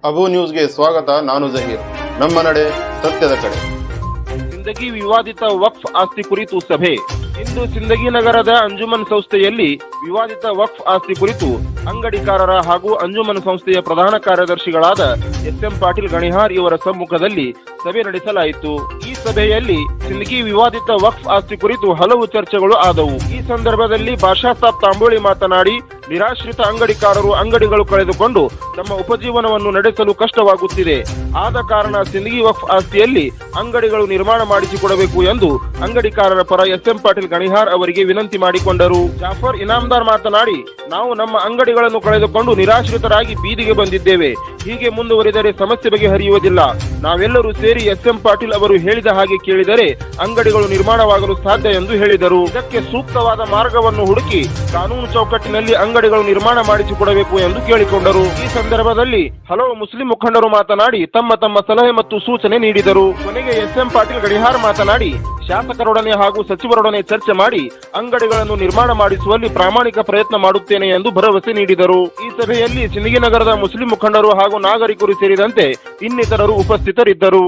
ಅಬು ನ್ಯೂಸ್ಗೆ ಸ್ವಾಗತ. ನಾನು ಜಹೀರ್. ನಮ್ಮ ನಡೆ ಸತ್ಯದ ಕಡೆ. ಸಿಂದಗಿ ವಿವಾದಿತ ವಕ್ಫ್ ಆಸ್ತಿ ಕುರಿತು ಸಭೆ. ಇಂದು ಸಿಂದಗಿ ನಗರದ ಅಂಜುಮನ್ ಸಂಸ್ಥೆಯಲ್ಲಿ ವಿವಾದಿತ ವಕ್ಫ್ ಆಸ್ತಿ ಕುರಿತು ಅಂಗಡಿಕಾರರ ಹಾಗೂ ಅಂಜುಮನ್ ಸಂಸ್ಥೆಯ ಪ್ರಧಾನ ಕಾರ್ಯದರ್ಶಿಗಳಾದ ಎಸ್.ಎಂ. ಪಾಟೀಲ್ ಗಣಿಹಾರ್ ಇವರ ಸಮ್ಮುಖದಲ್ಲಿ ಸಭೆ ನಡೆಸಲಾಯಿತು. ಈ ಸಭೆಯಲ್ಲಿ ಸಿಂದಗಿ ವಿವಾದಿತ ವಕ್ಫ್ ಆಸ್ತಿ ಕುರಿತು ಹಲವು ಚರ್ಚೆಗಳು ಆದವು. ಈ ಸಂದರ್ಭದಲ್ಲಿ ಬಾಷಾ ಸಾಬ್ ತಾಂಬೋಳಿ ಮಾತನಾಡಿ, ನಿರಾಶ್ರಿತ ಅಂಗಡಿಕಾರರು ಅಂಗಡಿಗಳು ಕಳೆದುಕೊಂಡು ತಮ್ಮ ಉಪಜೀವನವನ್ನು ನಡೆಸಲು ಕಷ್ಟವಾಗುತ್ತಿದೆ. ಆದ ಕಾರಣ ಸಿಂದಗಿ ವಕ್ಫ್ ಆಸ್ತಿಯಲ್ಲಿ ಅಂಗಡಿಗಳು ನಿರ್ಮಾಣ ಮಾಡಿಸಿಕೊಡಬೇಕು ಎಂದು ಅಂಗಡಿಕಾರರ ಪರ ಎಸ್.ಎಂ. ಪಾಟೀಲ್ ಗಣಿಹಾರ್ ಅವರಿಗೆ ವಿನಂತಿ ಮಾಡಿಕೊಂಡರು. ಜಾಫರ್ ಇನಾಮದಾರ್ ಮಾತನಾಡಿ, ನಾವು ನಮ್ಮ ಅಂಗಡಿಗಳನ್ನು ಕಳೆದುಕೊಂಡು ನಿರಾಶ್ರಿತರಾಗಿ ಬೀದಿಗೆ ಬಂದಿದ್ದೇವೆ. ಹೀಗೆ ಮುಂದುವರಿದರೆ ಸಮಸ್ಯೆ ಬಗೆಹರಿಯುವುದಿಲ್ಲ. ನಾವೆಲ್ಲರೂ ಸೇರಿ ಎಸ್.ಎಂ. ಪಾಟೀಲ್ ಅವರು ಹೇಳಿದ ಹಾಗೆ ಕೇಳಿದರೆ ಅಂಗಡಿಗಳು ನಿರ್ಮಾಣವಾಗಲು ಸಾಧ್ಯ ಎಂದು ಹೇಳಿದರು. ಇದಕ್ಕೆ ಸೂಕ್ತವಾದ ಮಾರ್ಗವನ್ನು ಹುಡುಕಿ ಕಾನೂನು ಚೌಕಟ್ಟಿನಲ್ಲಿ ಅಂಗಡಿಗಳು ನಿರ್ಮಾಣ ಮಾಡಿಸಿಕೊಡಬೇಕು ಎಂದು ಕೇಳಿಕೊಂಡರು. ಈ ಸಂದರ್ಭದಲ್ಲಿ ಹಲವು ಮುಸ್ಲಿಂ ಮುಖಂಡರು ಮಾತನಾಡಿ ತಮ್ಮ ತಮ್ಮ ಸಲಹೆ ಮತ್ತು ಸೂಚನೆ ನೀಡಿದರು. ಕೊನೆಗೆ ಎಸ್.ಎಂ. ಪಾಟೀಲ್ ಗಣಿಹಾರ್ ಮಾತನಾಡಿ, ಶಾಸಕರೊಡನೆ ಹಾಗೂ ಸಚಿವರೊಡನೆ ಚರ್ಚೆ ಮಾಡಿ ಅಂಗಡಿಗಳನ್ನು ನಿರ್ಮಾಣ ಮಾಡಿಸುವಲ್ಲಿ ಪ್ರಾಮಾಣಿಕ ಪ್ರಯತ್ನ ಮಾಡುತ್ತೇನೆ ಎಂದು ಭರವಸೆ ನೀಡಿದರು. ಈ ಸಭೆಯಲ್ಲಿ ಸಿಂದಗಿ ನಗರದ ಮುಸ್ಲಿಂ ಮುಖಂಡರು ಹಾಗೂ ನಾಗರಿಕರು ಸೇರಿದಂತೆ ಇನ್ನಿತರರು ಉಪಸ್ಥಿತರಿದ್ದರು.